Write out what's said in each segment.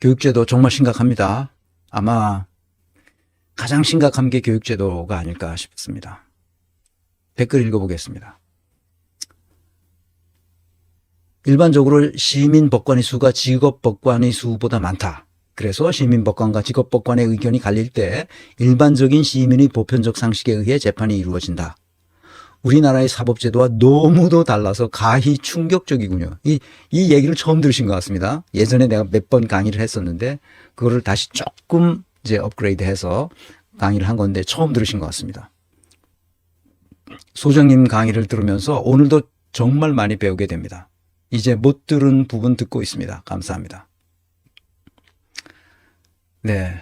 교육제도 정말 심각합니다. 아마 가장 심각한 게 교육제도가 아닐까 싶습니다. 댓글 읽어보겠습니다. 일반적으로 시민법관의 수가 직업법관의 수보다 많다. 그래서 시민법관과 직업법관의 의견이 갈릴 때 일반적인 시민의 보편적 상식에 의해 재판이 이루어진다. 우리나라의 사법제도와 너무도 달라서 가히 충격적이군요. 이 얘기를 처음 들으신 것 같습니다. 예전에 내가 몇 번 강의를 했었는데 그거를 다시 조금 이제 업그레이드해서 강의를 한 건데 처음 들으신 것 같습니다. 소장님 강의를 들으면서 오늘도 정말 많이 배우게 됩니다. 이제 못 들은 부분 듣고 있습니다. 감사합니다. 네.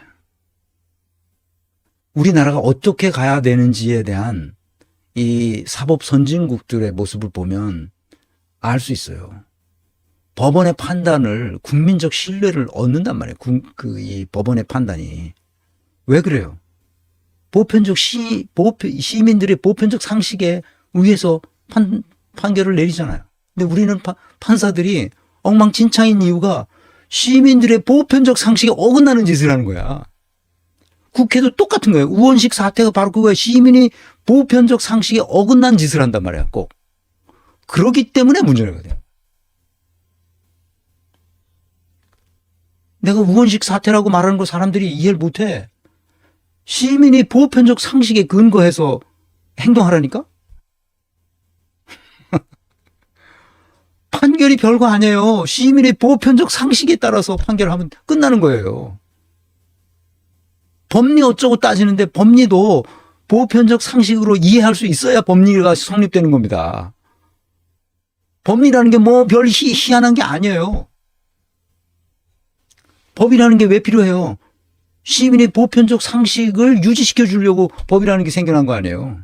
우리나라가 어떻게 가야 되는지에 대한 이 사법 선진국들의 모습을 보면 알 수 있어요. 법원의 판단을 국민적 신뢰를 얻는단 말이에요. 이 법원의 판단이. 왜 그래요? 시민들의 보편적 상식에 의해서 판결을 내리잖아요. 근데 우리는 판사들이 엉망진창인 이유가 시민들의 보편적 상식에 어긋나는 짓을 하는 거야. 국회도 똑같은 거예요. 우원식 사태가 바로 그거예요. 시민이 보편적 상식에 어긋난 짓을 한단 말이야, 꼭. 그러기 때문에 문제가 돼요. 내가 우원식 사태라고 말하는 거 사람들이 이해를 못해. 시민이 보편적 상식에 근거해서 행동하라니까? 판결이 별거 아니에요. 시민의 보편적 상식에 따라서 판결하면 끝나는 거예요. 법리 어쩌고 따지는데 법리도 보편적 상식으로 이해할 수 있어야 법리가 성립되는 겁니다. 법리라는 게 뭐 별 희한한 게 아니에요. 법이라는 게 왜 필요해요? 시민의 보편적 상식을 유지시켜 주려고 법이라는 게 생겨난 거 아니에요.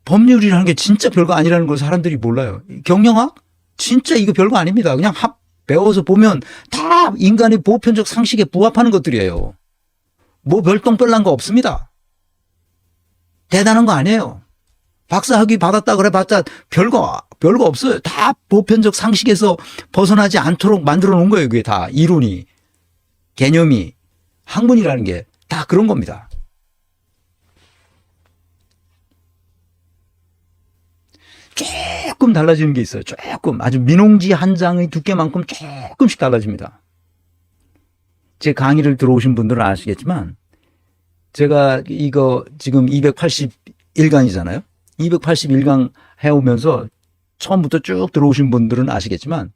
법률이라는 게 진짜 별거 아니라는 걸 사람들이 몰라요. 경영학? 진짜 이거 별거 아닙니다. 그냥 배워서 보면 다 인간의 보편적 상식에 부합하는 것들이에요. 뭐 별똥별난 거 없습니다. 대단한 거 아니에요. 박사학위 받았다 그래봤자 별거 없어요. 다 보편적 상식에서 벗어나지 않도록 만들어 놓은 거예요. 그게 다 이론이, 개념이, 학문이라는 게 다 그런 겁니다. 조금 달라지는 게 있어요. 조금. 아주 민홍지 한 장의 두께만큼 조금씩 달라집니다. 제 강의를 들어오신 분들은 아시겠지만 제가 이거 지금 281강이잖아요. 281강 해오면서 처음부터 쭉 들어오신 분들은 아시겠지만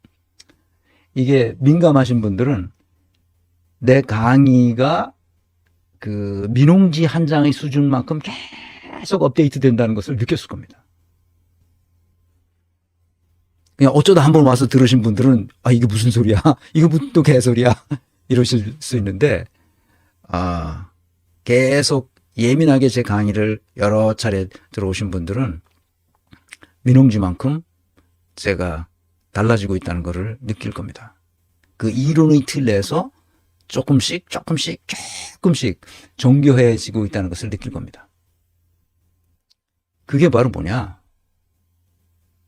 이게 민감하신 분들은 내 강의가 그 민홍지 한 장의 수준만큼 계속 업데이트 된다는 것을 느꼈을 겁니다. 그냥 어쩌다 한번 와서 들으신 분들은 이게 무슨 소리야? 이거 또 개소리야? 이러실 수 있는데 계속 예민하게 제 강의를 여러 차례 들어오신 분들은 민홍지만큼 제가 달라지고 있다는 것을 느낄 겁니다. 그 이론의 틀 내에서 조금씩 정교해지고 있다는 것을 느낄 겁니다. 그게 바로 뭐냐?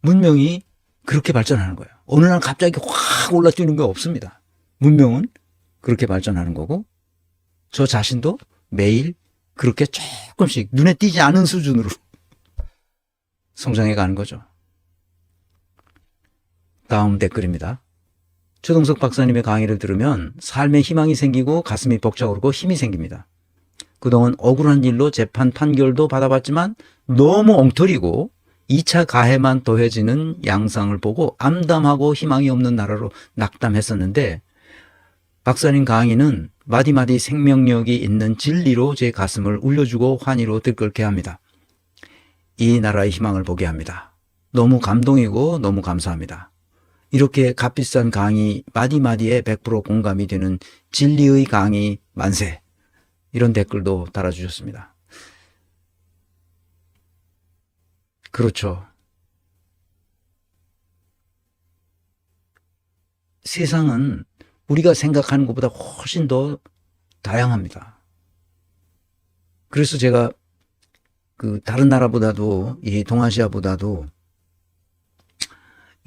문명이 그렇게 발전하는 거예요. 어느 날 갑자기 확 올라뛰는 게 없습니다. 문명은 그렇게 발전하는 거고 저 자신도 매일 그렇게 조금씩 눈에 띄지 않은 수준으로 성장해 가는 거죠. 다음 댓글입니다. 최동석 박사님의 강의를 들으면 삶에 희망이 생기고 가슴이 벅차오르고 힘이 생깁니다. 그동안 억울한 일로 재판 판결도 받아봤지만 너무 엉터리고 2차 가해만 더해지는 양상을 보고 암담하고 희망이 없는 나라로 낙담했었는데 박사님 강의는 마디마디 생명력이 있는 진리로 제 가슴을 울려주고 환희로 들끓게 합니다. 이 나라의 희망을 보게 합니다. 너무 감동이고 너무 감사합니다. 이렇게 값비싼 강의 마디마디에 100% 공감이 되는 진리의 강의 만세. 이런 댓글도 달아주셨습니다. 그렇죠. 세상은 우리가 생각하는 것보다 훨씬 더 다양합니다. 그래서 제가 그 다른 나라보다도 이 동아시아보다도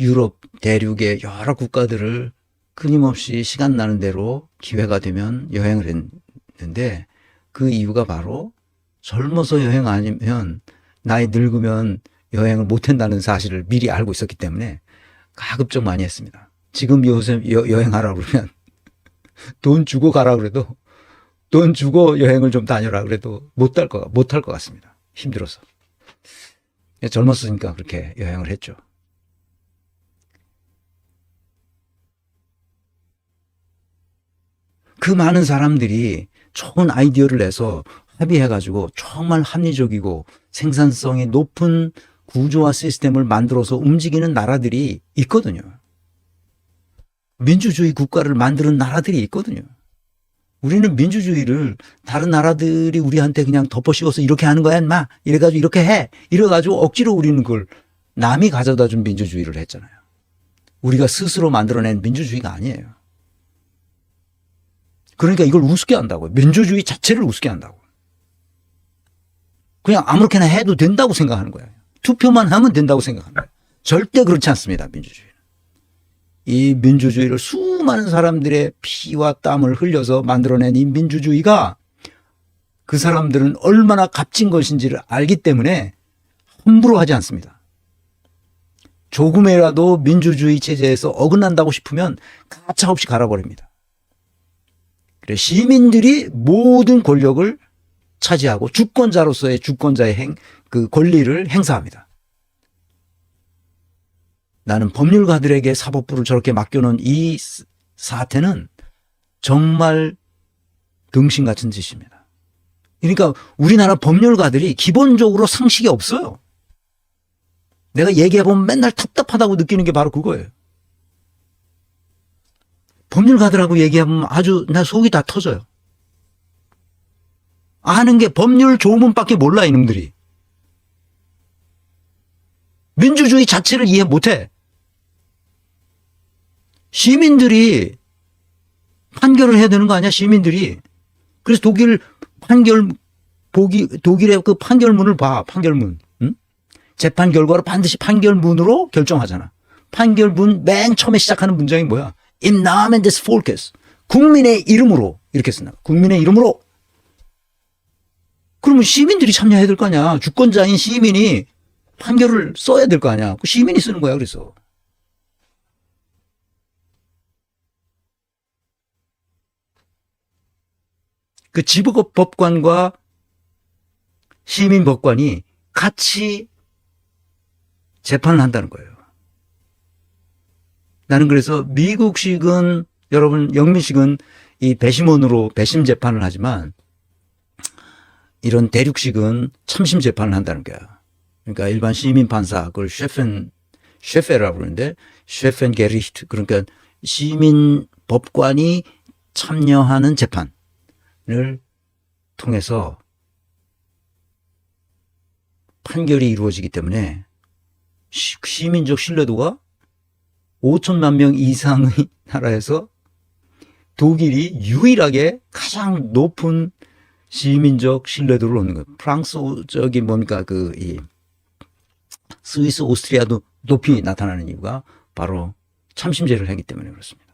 유럽 대륙의 여러 국가들을 끊임없이 시간 나는 대로 기회가 되면 여행을 했는데 그 이유가 바로 젊어서 여행 아니면 나이 늙으면 여행을 못 한다는 사실을 미리 알고 있었기 때문에 가급적 많이 했습니다. 지금 요새 여행하라고 그러면 돈 주고 가라 그래도 돈 주고 여행을 좀 다녀라 그래도 못할 것 같습니다. 힘들어서. 젊었으니까 그렇게 여행을 했죠. 그 많은 사람들이 좋은 아이디어를 내서 합의해가지고 정말 합리적이고 생산성이 높은 구조와 시스템을 만들어서 움직이는 나라들이 있거든요. 민주주의 국가를 만드는 나라들이 있거든요. 우리는 민주주의를 다른 나라들이 우리한테 그냥 덮어 씌워서 이렇게 하는 거야, 인마. 이래가지고 이렇게 해. 이래가지고 억지로 우리는 그걸 남이 가져다 준 민주주의를 했잖아요. 우리가 스스로 만들어낸 민주주의가 아니에요. 그러니까 이걸 우습게 한다고요. 민주주의 자체를 우습게 한다고. 그냥 아무렇게나 해도 된다고 생각하는 거예요. 투표만 하면 된다고 생각하는 거예요. 절대 그렇지 않습니다. 민주주의는. 이 민주주의를 수많은 사람들의 피와 땀을 흘려서 만들어낸 이 민주주의가 그 사람들은 얼마나 값진 것인지를 알기 때문에 함부로 하지 않습니다. 조금이라도 민주주의 체제에서 어긋난다고 싶으면 가차없이 갈아버립니다. 그래, 시민들이 모든 권력을 차지하고 주권자로서의 주권자의 그 권리를 행사합니다. 나는 법률가들에게 사법부를 저렇게 맡겨놓은 이 사태는 정말 등신 같은 짓입니다. 그러니까 우리나라 법률가들이 기본적으로 상식이 없어요. 내가 얘기해보면 맨날 답답하다고 느끼는 게 바로 그거예요. 법률가들하고 얘기하면 아주 나 속이 다 터져요. 아는 게 법률 조문밖에 몰라 이놈들이. 민주주의 자체를 이해 못해. 시민들이 판결을 해야 되는 거 아니야, 시민들이. 그래서 독일의 그 판결문을 봐, 판결문. 응? 재판 결과를 반드시 판결문으로 결정하잖아. 판결문 맨 처음에 시작하는 문장이 뭐야? Im Namen des Volkes. 국민의 이름으로. 이렇게 쓴다. 국민의 이름으로. 그러면 시민들이 참여해야 될 거 아니야. 주권자인 시민이 판결을 써야 될 거 아니야. 그 시민이 쓰는 거야, 그래서. 그 지부법관과 시민법관이 같이 재판을 한다는 거예요. 나는 그래서 미국식은, 여러분, 영미식은 이 배심원으로 배심 재판을 하지만 이런 대륙식은 참심 재판을 한다는 거야. 그러니까 일반 시민 판사, 그걸 셰페라고 그러는데, 셰펜게리히트, 그러니까 시민 법관이 참여하는 재판을 통해서 판결이 이루어지기 때문에 시민적 신뢰도가 5천만 명 이상의 나라에서 독일이 유일하게 가장 높은 시민적 신뢰도를 얻는 거예요. 프랑스, 뭡니까, 스위스, 오스트리아도 높이 나타나는 이유가 바로 참심제를 하기 때문에 그렇습니다.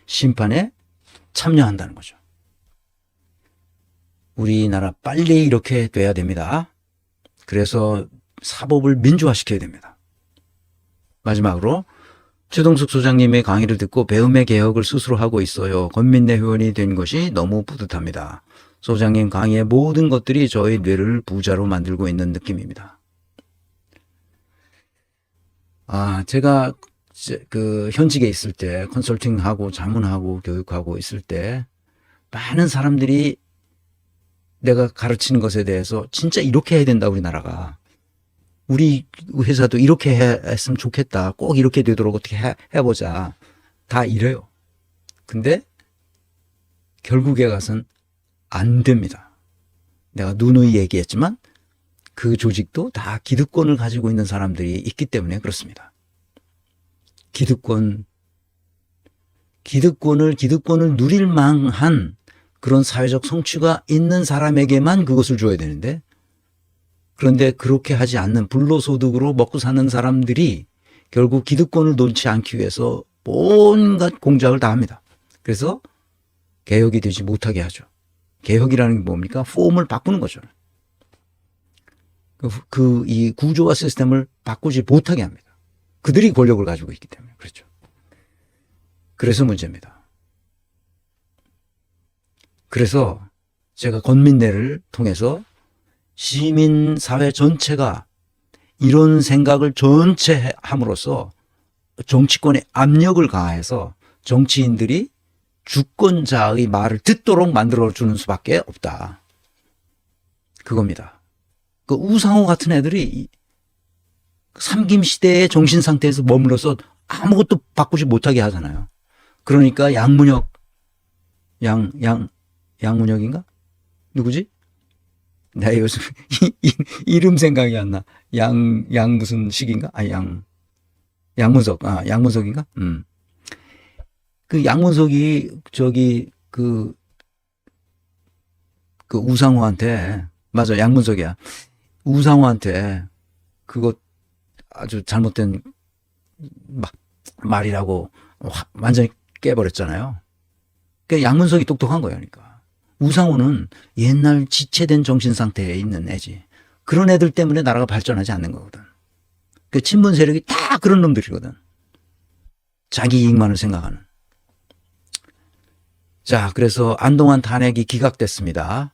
심판에 참여한다는 거죠. 우리나라 빨리 이렇게 돼야 됩니다. 그래서 사법을 민주화시켜야 됩니다. 마지막으로 최동숙 소장님의 강의를 듣고 배움의 개혁을 스스로 하고 있어요. 권민내 회원이 된 것이 너무 뿌듯합니다. 소장님 강의의 모든 것들이 저의 뇌를 부자로 만들고 있는 느낌입니다. 제가 그 현직에 있을 때 컨설팅하고 자문하고 교육하고 있을 때 많은 사람들이 내가 가르치는 것에 대해서 진짜 이렇게 해야 된다, 우리나라가. 우리 회사도 이렇게 했으면 좋겠다. 꼭 이렇게 되도록 어떻게 해보자. 다 이래요. 근데 결국에 가서는 안 됩니다. 내가 누누이 얘기했지만 그 조직도 다 기득권을 가지고 있는 사람들이 있기 때문에 그렇습니다. 기득권을 누릴 만한 그런 사회적 성취가 있는 사람에게만 그것을 줘야 되는데, 그런데 그렇게 하지 않는 불로소득으로 먹고 사는 사람들이 결국 기득권을 놓지 않기 위해서 온갖 공작을 다 합니다. 그래서 개혁이 되지 못하게 하죠. 개혁이라는 게 뭡니까? 폼을 바꾸는 거죠. 이 구조와 시스템을 바꾸지 못하게 합니다. 그들이 권력을 가지고 있기 때문에 그렇죠. 그래서 문제입니다. 그래서 제가 건민대를 통해서 시민사회 전체가 이런 생각을 전체 함으로써 정치권에 압력을 가해서 정치인들이 주권자의 말을 듣도록 만들어주는 수밖에 없다. 그겁니다. 그 우상호 같은 애들이 삼김시대의 정신상태에서 머물러서 아무것도 바꾸지 못하게 하잖아요. 그러니까 양문혁인가? 누구지? 내가 요즘 이름 생각이 안 나. 양 무슨 식인가? 양문석. 양문석인가? 그 양문석이 그 우상호한테, 맞아, 양문석이야. 우상호한테 그거 아주 잘못된 말이라고 완전히 깨버렸잖아요. 그러니까 양문석이 똑똑한 거예요. 그러니까 우상호는 옛날 지체된 정신 상태에 있는 애지. 그런 애들 때문에 나라가 발전하지 않는 거거든. 그 친문 세력이 다 그런 놈들이거든. 자기 이익만을 생각하는. 자, 그래서 안동안 탄핵이 기각됐습니다.